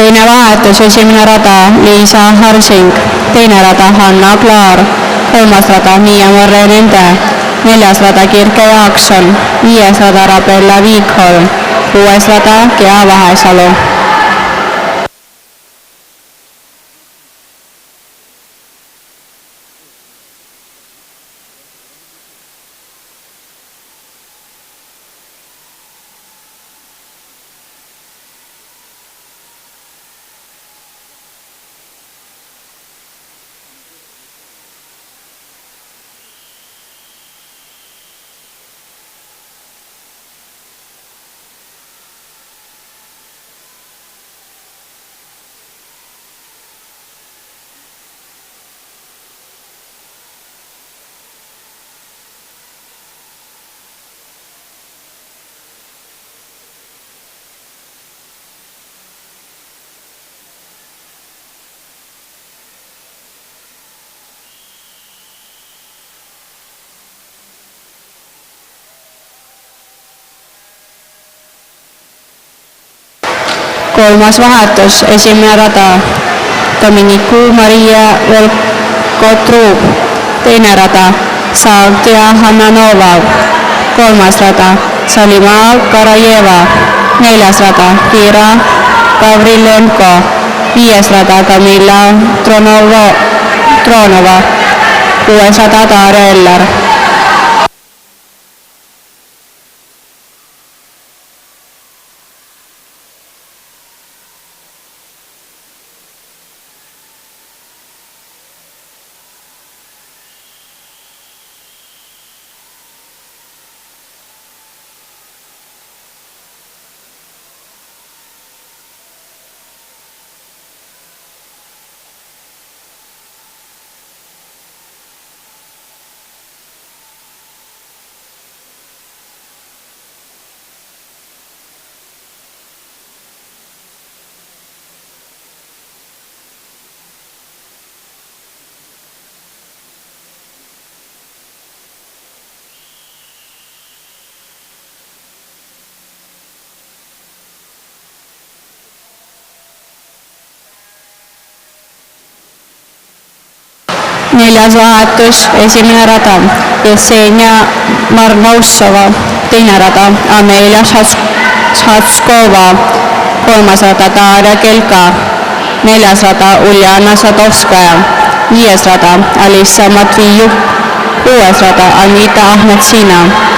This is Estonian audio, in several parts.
teine vahetus, esimene rada Liisa Harsing, teine rada Hanna Klaar, kolmas rada Miia-Marre Nende, neljas rada Kirke Jaakson, viies rada Rabella Viikholm, kuues rada Gea Vahesalu. Kolmas vahetus, esimene rada Dominiku Maria Velkotruub, teine rada Savdia Hananova, kolmas rada Salima Karajeva, neljas rada Kira Gavrilenko, viies rada Kamila Tronova, kuues rada Darja Eller. Neljas vahetus, esimene rada Jesenia Marnaussova, teine rada Amelia Šatskova, kolmas rada Darja Kelka, neljas rada Uljana Sadovskaja, viies rada Alissa Matvijuk, kuues rada Anita Ahmetsina.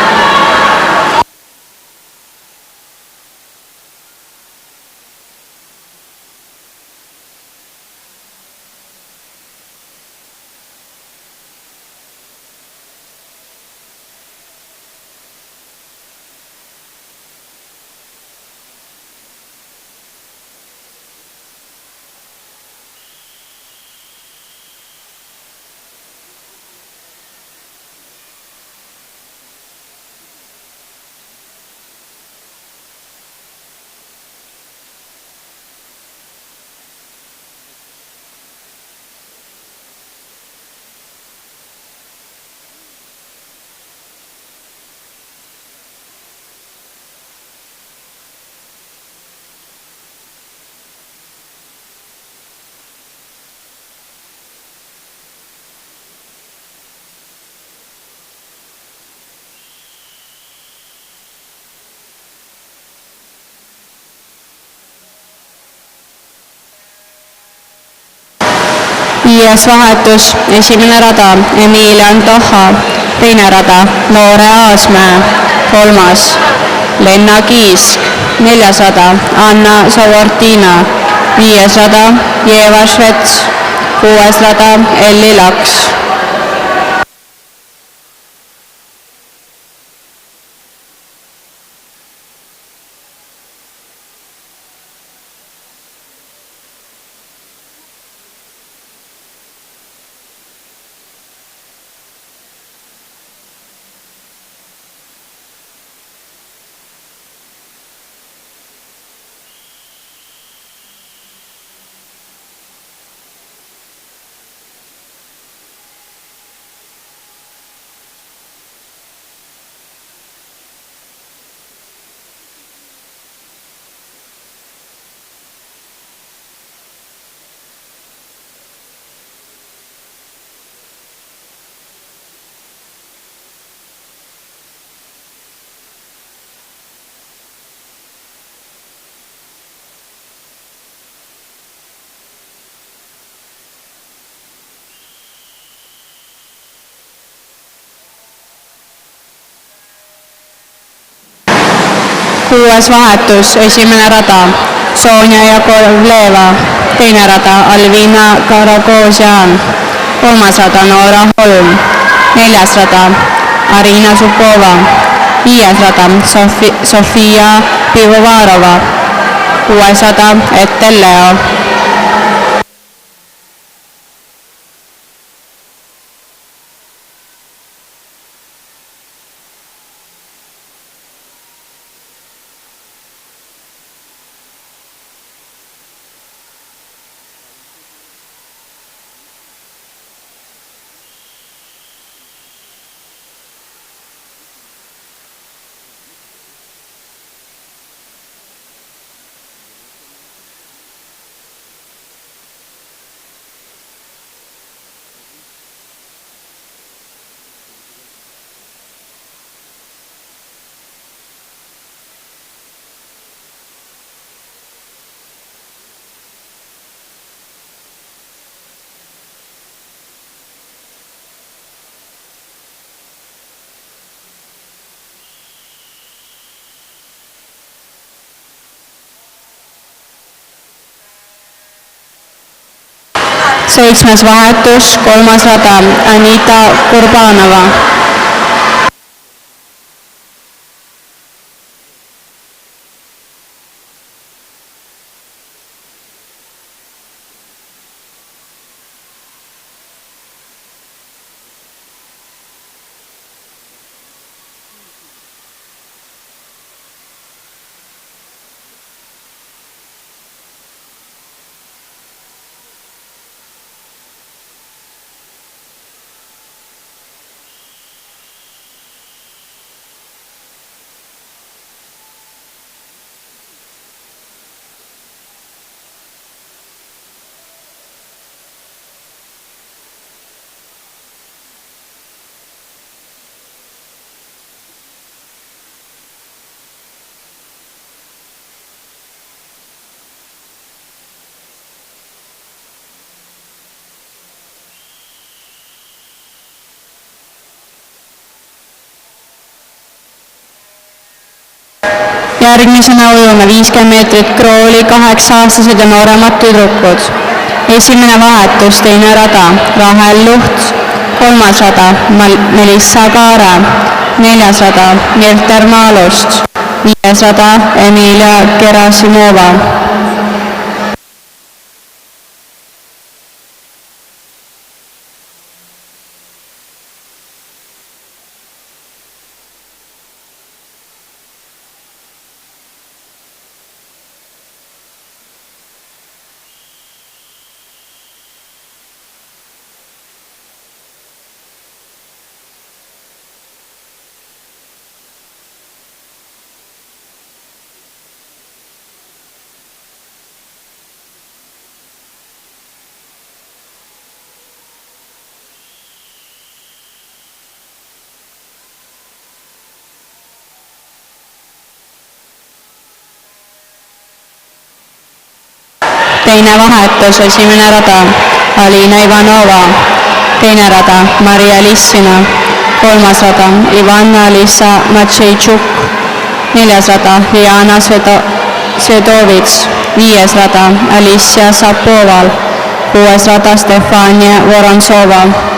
Viies vahetus, esimene rada Emilia Antoha, teine rada Noore Aasmäe, kolmas Lenna Kiisk, neljas rada Anna Savartina, viies rada Jeva Švets, kuues rada Elli Laks. 6. vahetus, esimene rada Sonja Jakovleva, teine rada Alvina Karagosian, 3. rada Noora Holm, 4. rada Arina Zukova, 5. rada Sofia Pivovarova, 6. rada Ettel Leo. Seitsmes vahetus, 3. rada Anita Kurbanova. Järgmisena ujume 50 meetrit krooli 8-aastased ja nooremad tüdrukud. Esimene vahetus, teine rada Rahel Luht, 3. rada Melissa Kaare, 4. rada Mirter Maalust, 5. rada Emilia Gerasimova. Teine vahetus, esimene rada Alina Ivanova, teine rada Maria Lissina, 3. rada Ivana-Lisa Matšejtšuk, 4. rada Liana Sedovits, 5. rada Alicia Sapoval, 6. rada Stefania Vorontsova.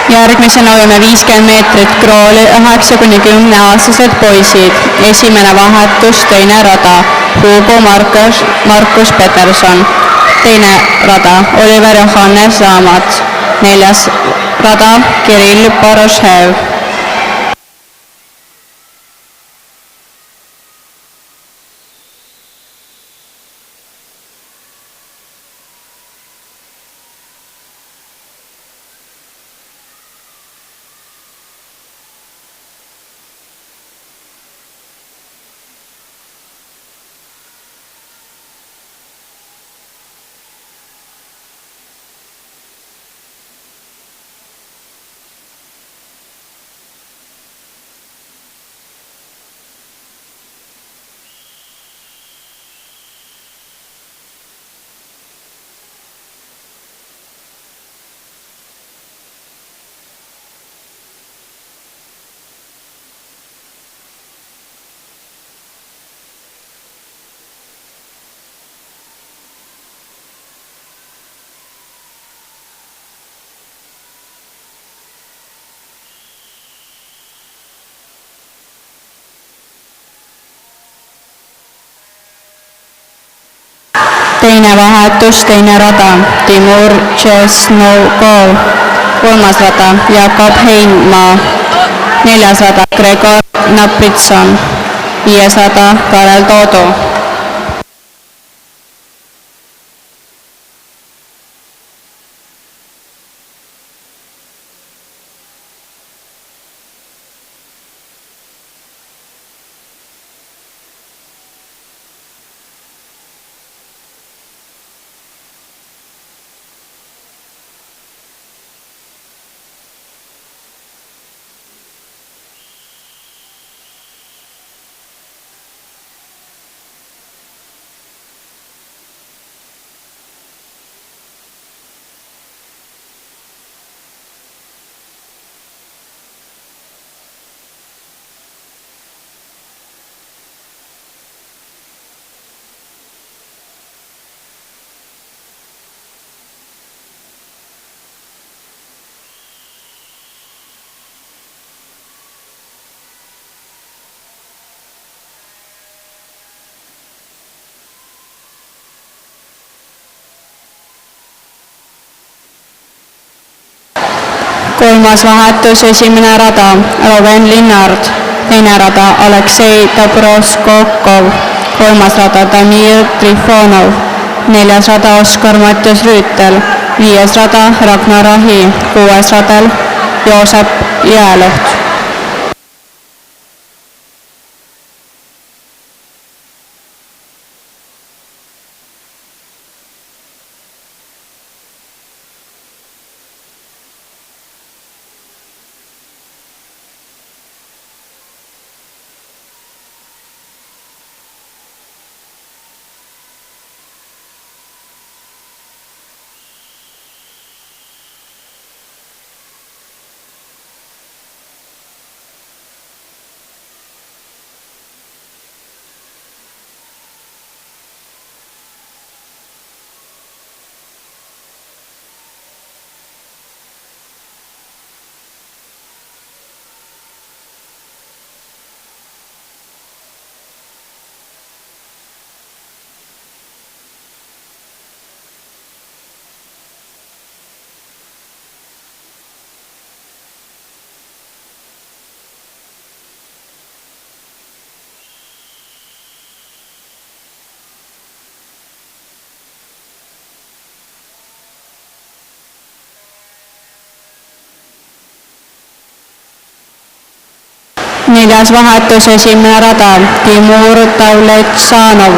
järgmisena võime 50 meetrit krooli 9–10-aastased poisid. Esimene vahetus, teine rada, Hugo Markus Peterson. Teine rada, Oliver Johannes Raamat. Neljas rada, Kirill Poroshev. Teine vahetus, teine rada, Timur Tšesnogov. Kolmas rada, Jakob Heinmaa. Neljas rada, Gregor Napritson. Viies rada, Karel Toodu. Kolmas vahetus, esimene rada, Roven Linnard. Teine rada, Aleksei Dobroskokov. Kolmas rada, Damir Trifonov. Neljas rada, Oskar Mattias Rüütel. Viies rada, Ragnar Ahi. Kuues radal, Joosep Jääloht. Neljas vahetus, esimene rada, Timur Tauletšanov.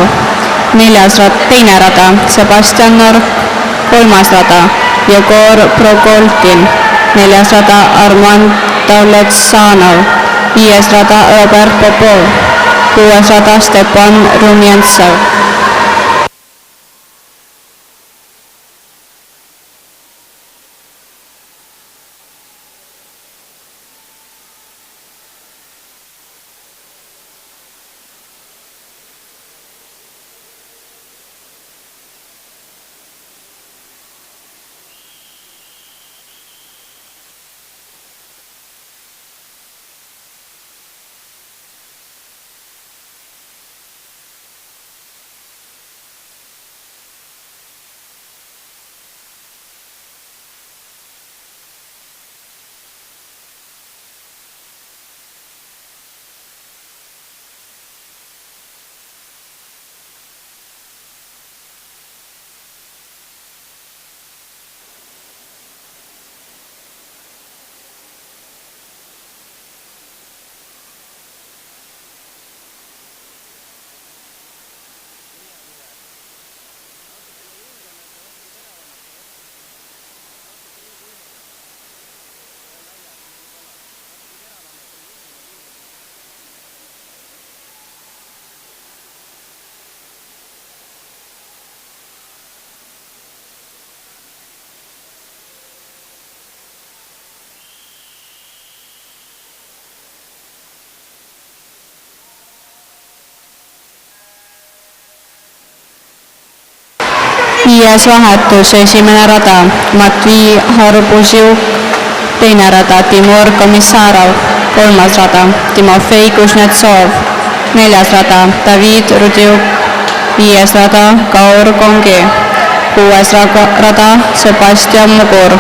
Teine rada, Sebastian Nork. Kolmas rada, Jegor Progolkin. Neljas rada, Armand Tauletšanov. Viies rada, Robert Popov. Kuues rada, Stepan Rumjantsev. viies vahetus, esimene rada Matvei Harbusjuk, teine rada Timur Komissarov, kolmas rada Timofei Kuznetsov, neljas rada David Rudjuk, viies rada Kaur Kongi, kuues rada Sebastian Mugur.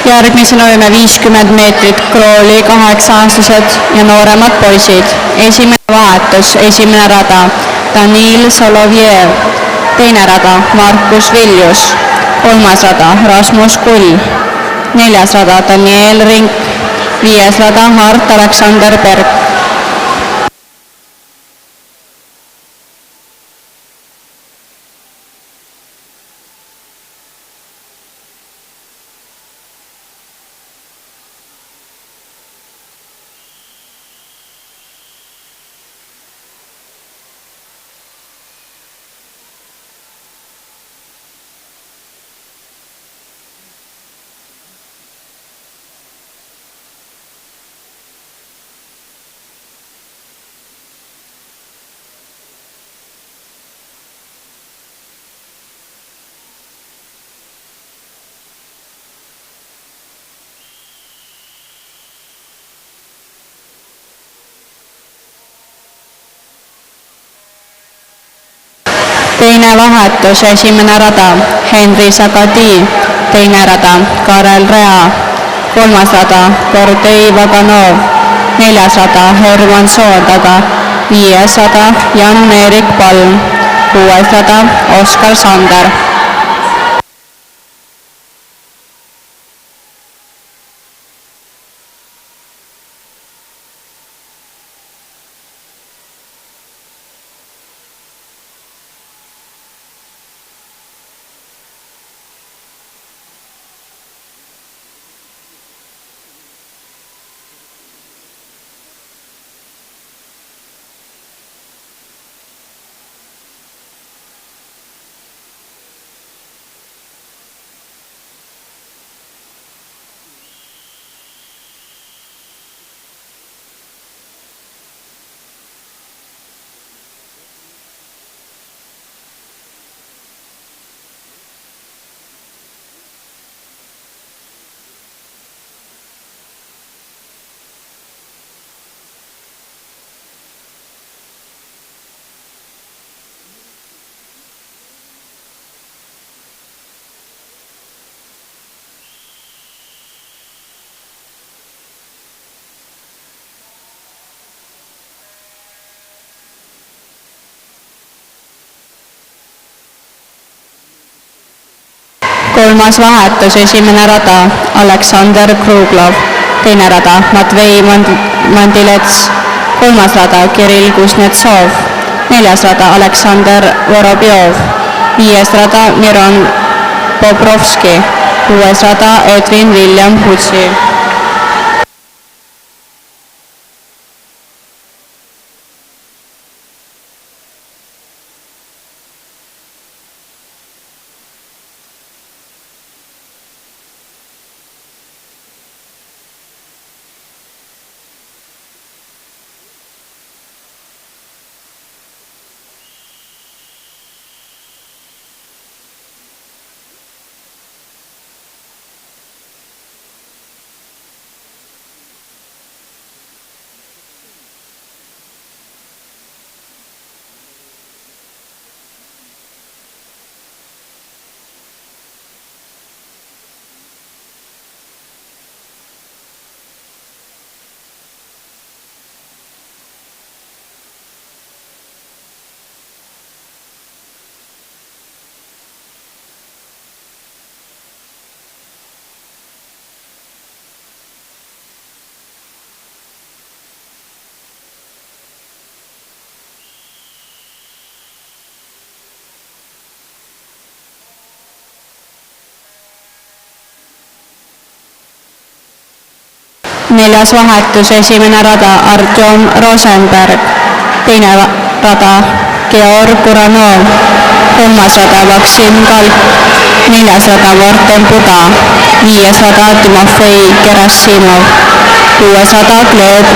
Järgmisena võime 50 meetrit krooli 8-aastased ja nooremad poisid. Esimene vahetus, esimene rada Danil Solovjev, teine rada Markus Viljus, kolmas rada Rasmus Kull, neljas rada Daniel Rink, viies rada Mart Aleksander Berg. Teine vahetus, esimene rada Henri Sagadi, teine rada Karel Rea, kolmas rada Gordei Vaganov, neljas rada Herman Soordaga, viies rada Jan-Erik Palm, kuues rada Oskar Sander. Kolmas vahetus, esimene rada Aleksander Kruglov, teine rada Matvei Mandilets, kolmas rada Kirill Kuznetsov, neljas rada Aleksander Vorobjov, viies rada Miron Bobrovski, kuues rada Edwin William Hutsi. Neljas vahetus, esimene rada Artjom Rosenberg, teine rada Georg Kuranov, kolmas rada Maksim Kalk, neljas rada Morten Puda, viies rada Timofei Gerassimov, kuues rada Gleb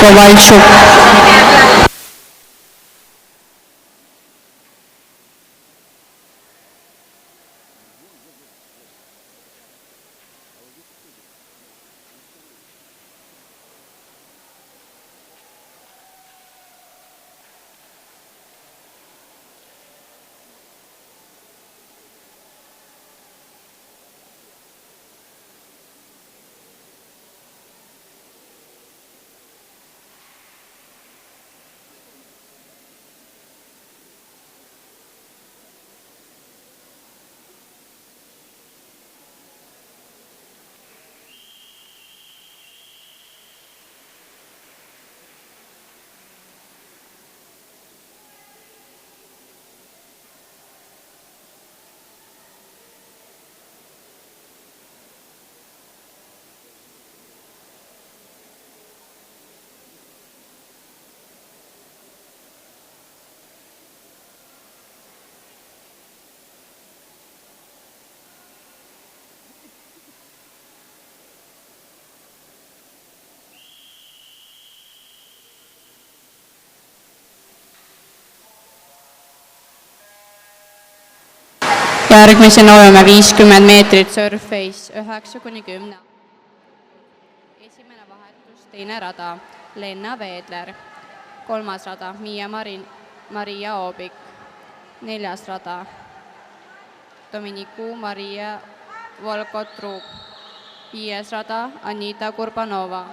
Kovaltšuk. Järgmisena oleme 50 meetrit Surface 9–10. Esimene vahetus, teine rada Lenna Veedler, kolmas rada Maria Oobik, neljas rada Dominiku Maria Volkotruk, viies rada Anita Kurbanova.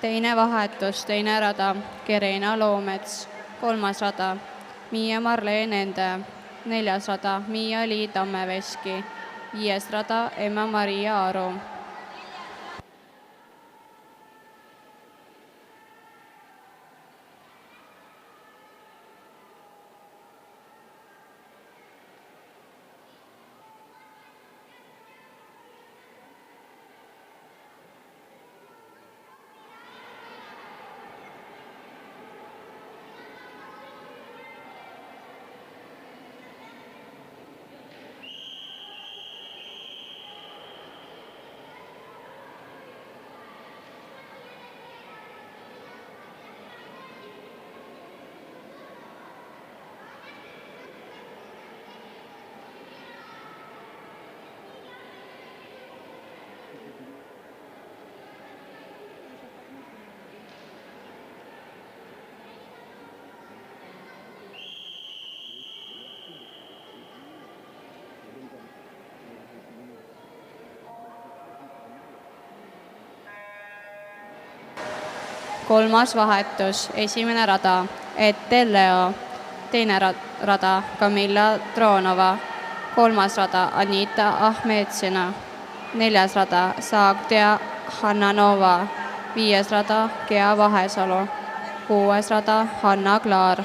Teine vahetus, teine rada Kerena Loomets, kolmas rada Miia-Marleen Ende, neljas rada Miia-Li Tammeveski, viies rada Emma-Maria Aro. Kolmas vahetus, esimene rada Ette Leo, teine rada Kamilla Tronova, kolmas rada Anita Ahmetsina, neljas rada Saagdia Hannanova, viies rada Gea Vahesalu, kuues rada Hanna Klaar.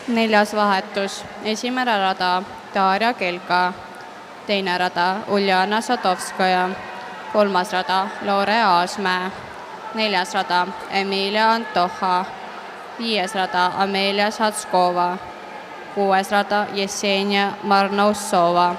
4. vahetus, esimene rada Darja Kelka, teine rada Uljana Sadovskaja, 3. rada Lore Aasmäe, 4. rada Emilia Antoha, 5. rada Amelia Satskova, 6. rada Jesenia Marnousova.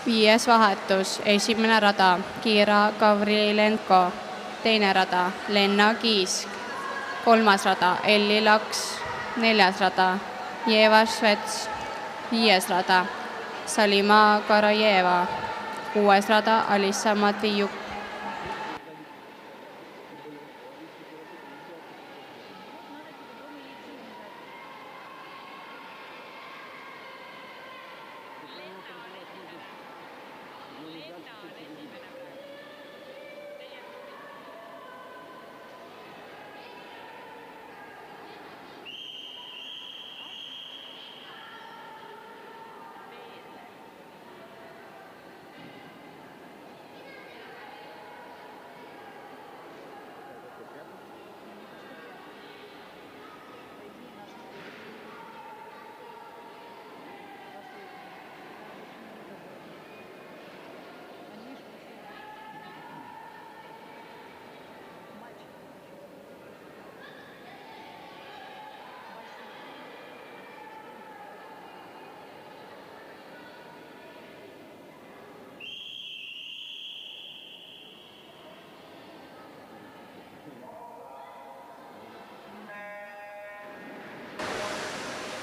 Viies vahetus, esimene rada Kira Gavrilenko, teine rada Lenna Kiisk, 3. rada Elli Laks, 4. rada Jeva Svets, 5. rada Salima Karajeva, 6. rada Alissa Matijuk.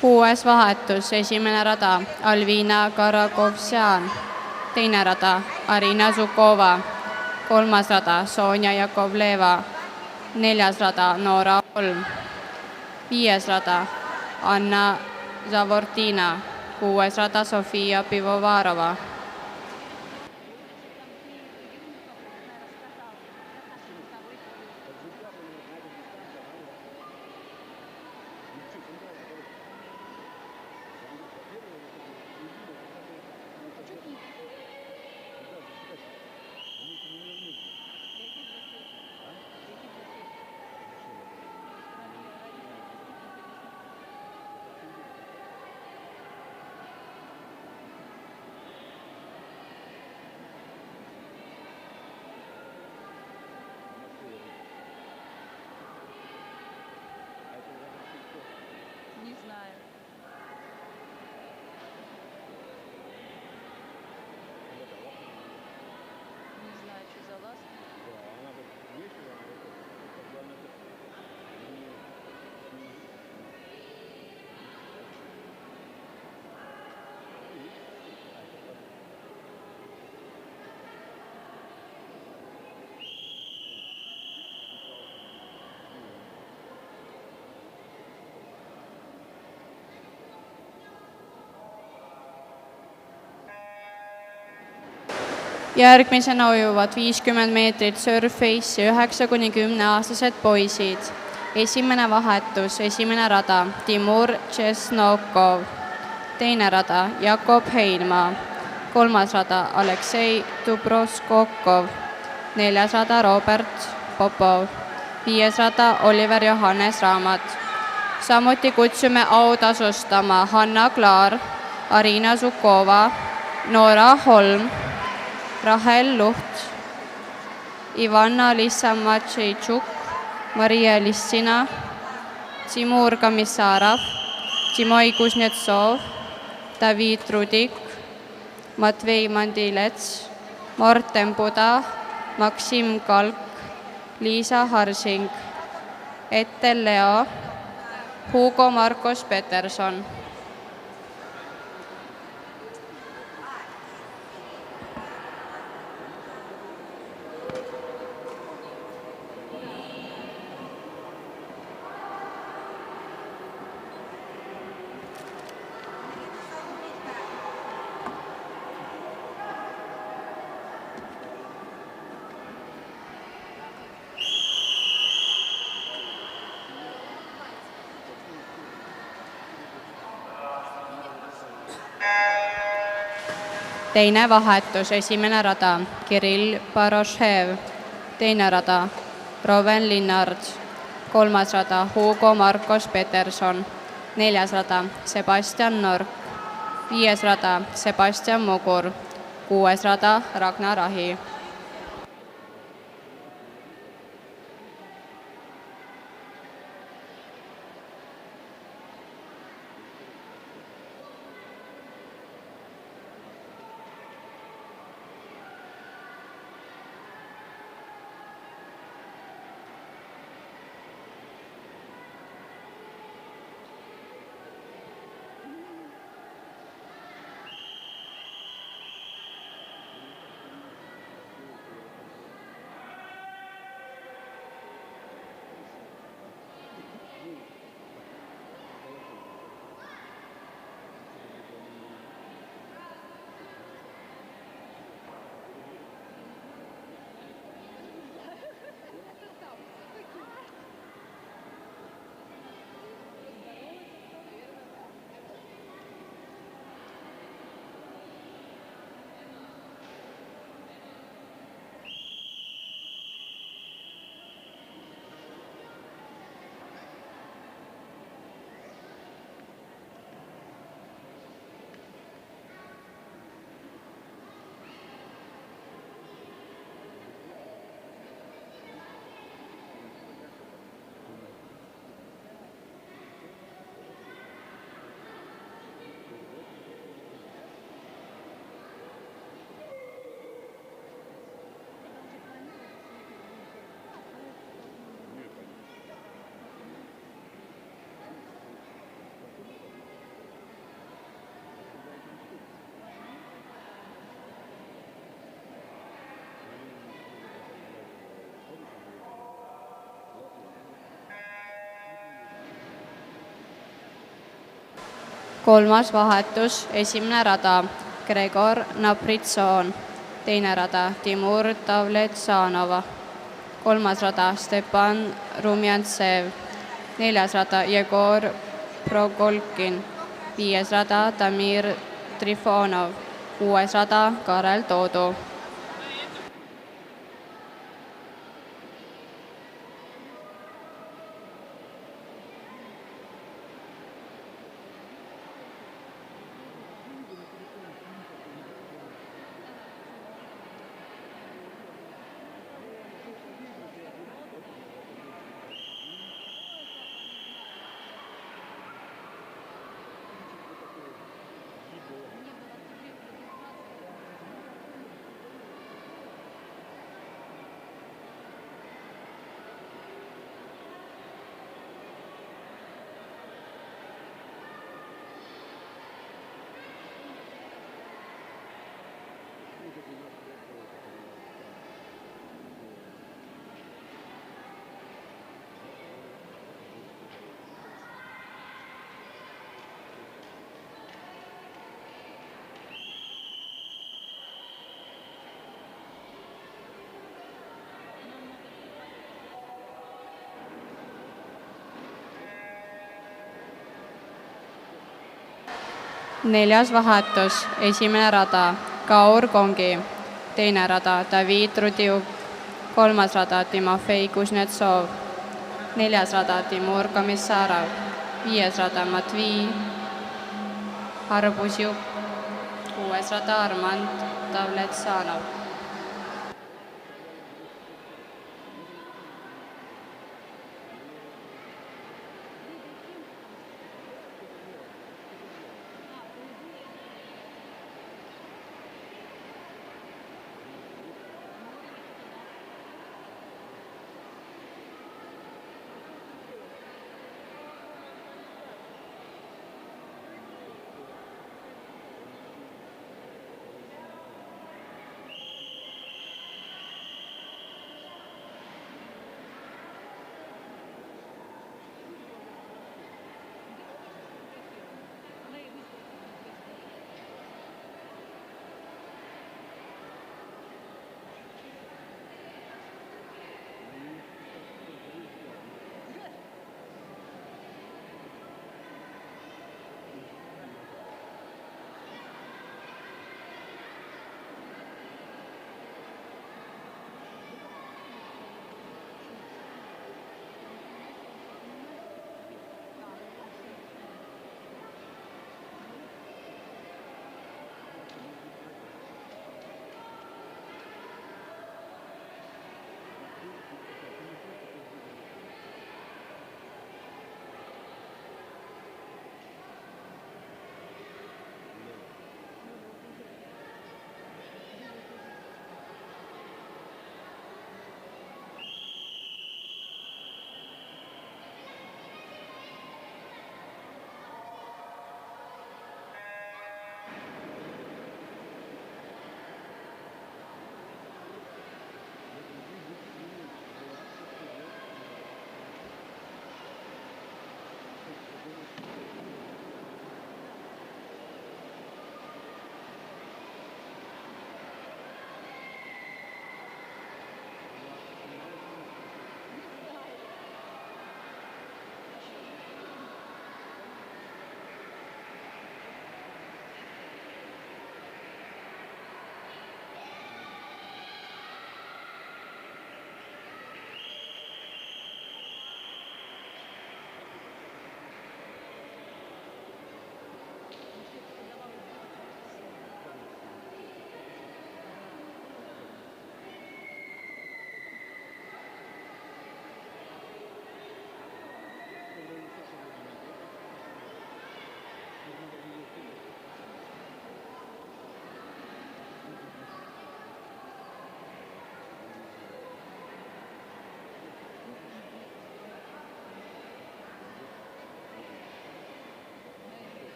Kuues vahetus, esimene rada Alvina Karakovsjan, teine rada Arina Zukova, 3. rada Sonja Jakovleva, 4. rada Noora Holm, 5. rada Anna Zavortina, 6. rada Sofia Pivovarova. Järgmisena ujuvad 50 meetrit Surface'i 9–10-aastased poisid. Esimene vahetus, esimene rada Timur Tšesnokov, teine rada Jakob Heinmaa, 3. rada Aleksei Dubroskokov, 4. rada Robert Popov, 5. rada Oliver Johannes Raamat. Samuti kutsume autasustama Hanna Klaar, Arina Zukova, Noora Holm, Rahel Luht, Ivana Lissamatšeitšuk, Maria Lissina, Timur Kamissarov, Timoi Kuznetsov, David Rudik, Matvei Mandilets, Morten Puda, Maksim Kalk, Liisa Harsing, Ettel Leo, Hugo Marcos Peterson. Teine vahetus, esimene rada, Kirill Barošev, teine rada, Roven Linnard, kolmas rada, Hugo Marcos Peterson, neljas rada, Sebastian Nork, viies rada, Sebastian Mugur, kuues rada, Ragnar Ahi. Kolmas vahetus, esimene rada, Gregor Napritsoon, teine rada, Timur Tavletsanova, kolmas rada, Stepan Rumjantsev, neljas rada, Jegor Progolkin, viies rada, Damir Trifonov, kuues rada, Karel Toodu. Neljas vahetus, esimene rada, Kaur Kongi, teine rada, David Rudiuk, kolmas rada, Timofei Kuznetsov, 4. rada Timur Komissarov, 5. rada Matvii Harbusjuk, 6. rada Armand Davletsanov.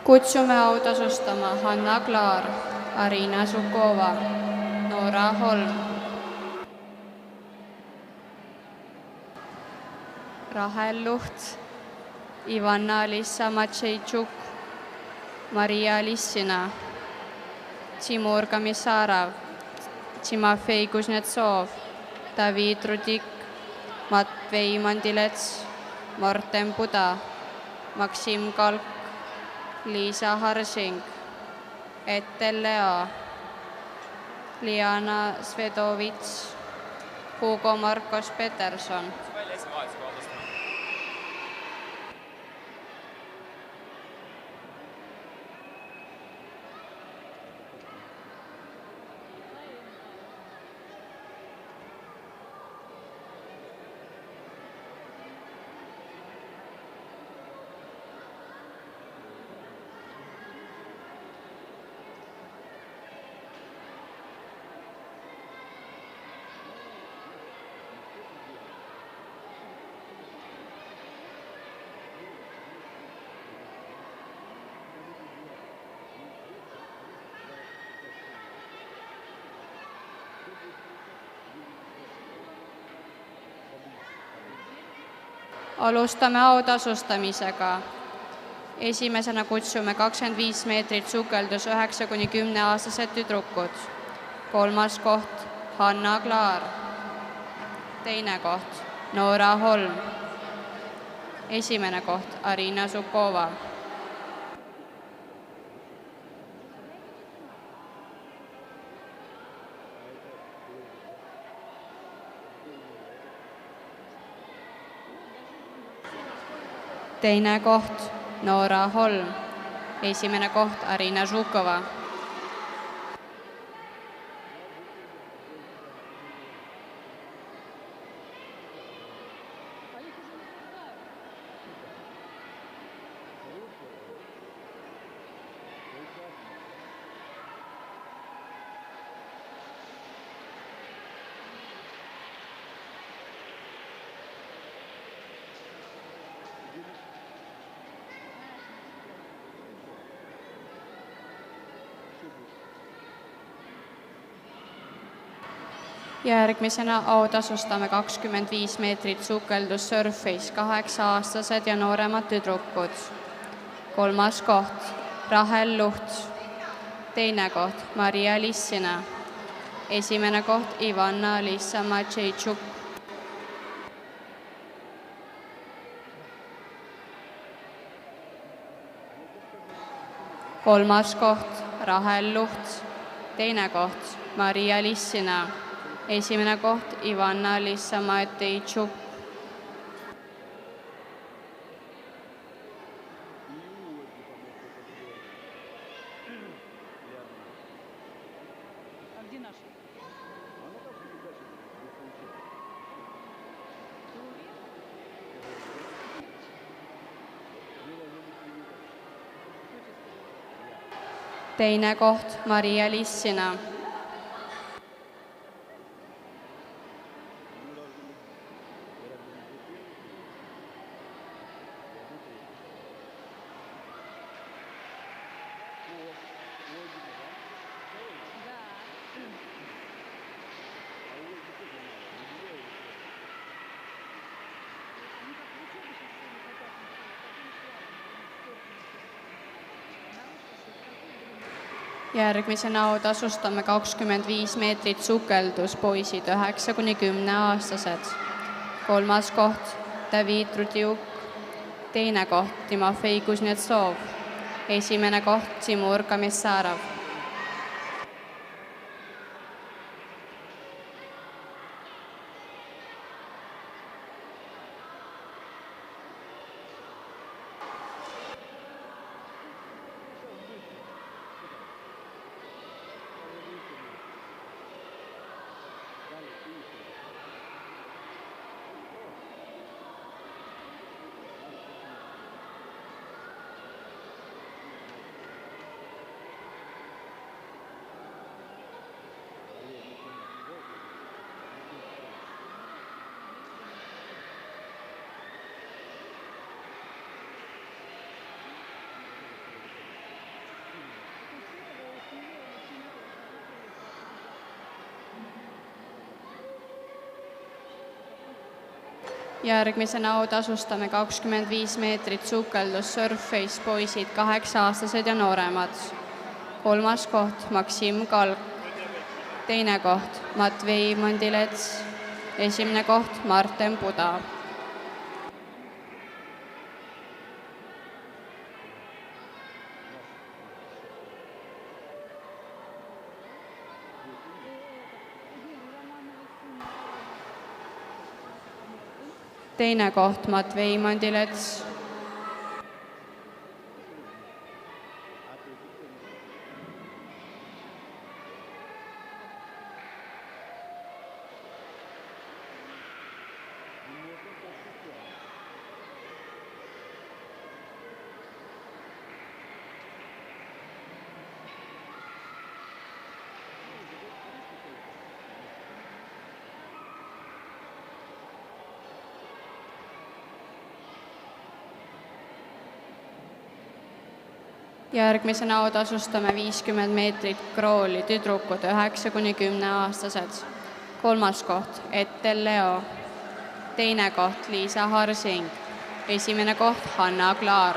Kutsume autasustama Hanna Klaar, Arina Sukova, Noora Holm, Rahel Luht, Ivanna-Lissa Matšeitšuk, Maria Lissina, Timur Komissarov, Timofei Kuznetsov, David Rudik, Matvei Mandilets, Morten Puda, Maksim Kalk, Liisa Harsing, Ettel Lea, Liana Svedovits, Hugo Marcos Peterson. Alustame autasustamisega. Esimesena kutsume 25 meetrit sukeldus 9–10-aastased tüdrukud. 3. koht Hanna Klaar. 2. koht Noora Holm. 1. koht Arina Zukova. Teine koht Noora Holm. 1. koht Arina Zukova. Järgmisena autasustame 25 meetrit sukeldus Surface 8-aastased ja nooremad tüdrukud. 3. koht Rahel Luht. 2. koht Maria Lissina. 1. koht Ivanna Lissa Matšejtšuk. 3. koht Rahel Luht. 2. koht Maria Lissina. 1. koht Ivanna Lissa Matšejtšuk. Teine koht Maria Lissina. Järgmisena autasustame 25 meetrit sukeldus poisid 9–10-aastased. 3. koht David Rudjuk. 2. koht Timofei Kuznetsov. 1. koht Timur Kamissarov. Järgmisena autasustame 25 meetrit sukeldus Surface poisid 8-aastased ja nooremad. 3. koht Maksim Kalk. 2. koht Matvei Mondilets. 1. koht Marten Puda. Teine koht Matvei Mondilets. Järgmisena autasustame 50 meetrit krooli tüdrukud 9–10-aastased. 3. koht Ettel Leo. 2. koht Liisa Harsing. esimene koht Hanna Klaar.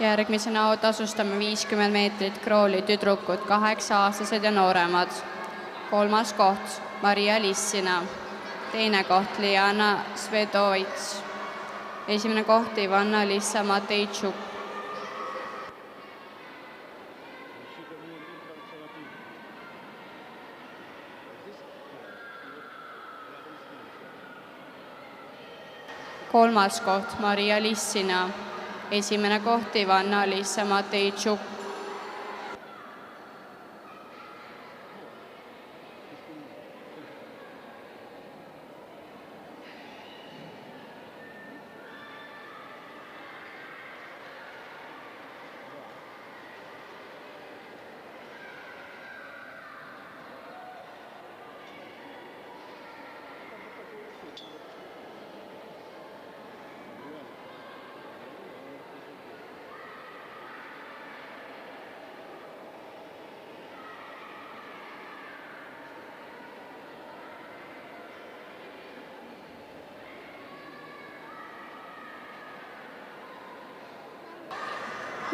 Järgmisena autasustame 50 meetrit krooli tüdrukud 8-aastased ja nooremad. 3. koht Maria Lissina, teine koht Liana Svedovits, esimene koht Ivana Lissa Matejčuk. Kolmas koht Maria Lissina, esimene koht Ivana Lissa Matejčuk.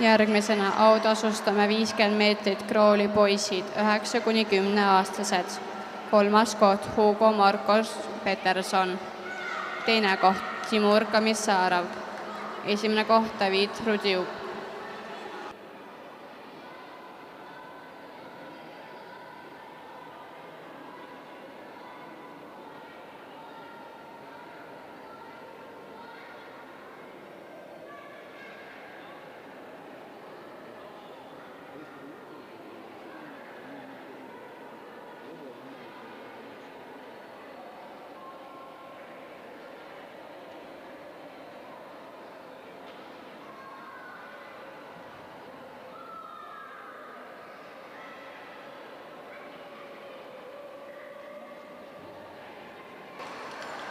Järgmisena autasustame 50 meetrit krooli poisid 9–10-aastased. 3. koht Hugo Marcos Peterson, teine koht Timur Kamissarov, esimene koht David Rudiuk.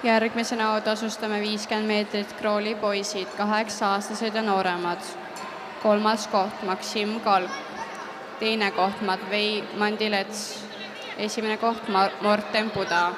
Järgmisena autasustame 50 meetrit krooli poisid 8-aastased ja nooremad. 3. koht Maksim Kalk, teine koht Matvei Mandilets, esimene koht Morten Puda.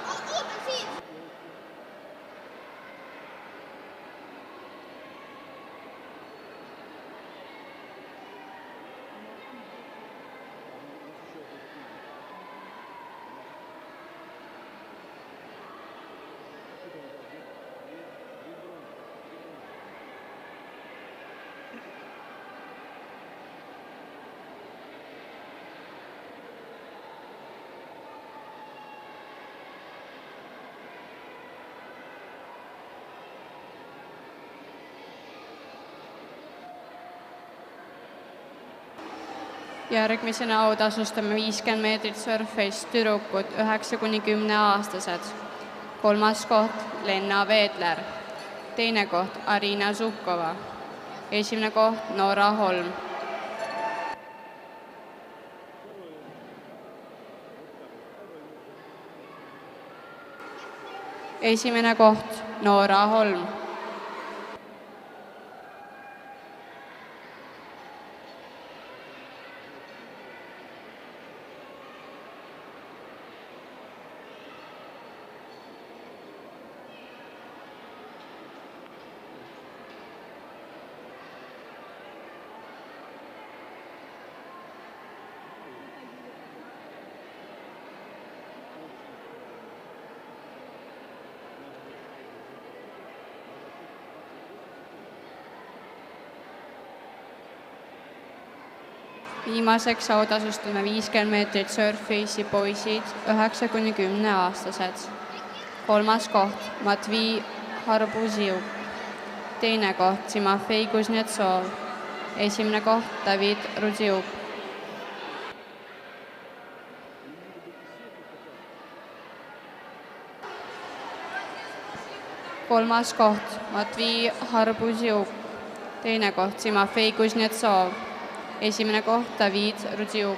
Järgmisena autasustame 50 meetrit surface tüdrukud 9–10-aastased. 3. koht Lenna Veedler, teine koht Arina Zukova, esimene koht Noora Holm. Esimene koht Noora Holm. Viimaseks autasustame 50 meetrit surface'i poisid 9–10-aastased. 3. koht Matvei Harbuziuk, teine koht Timofei Kuznetsov, esimene koht David Rudiuk. 3. koht Matvei Harbuzjuk, 2. koht Timofei Kuznetsov, 1. koht David Rudjuk.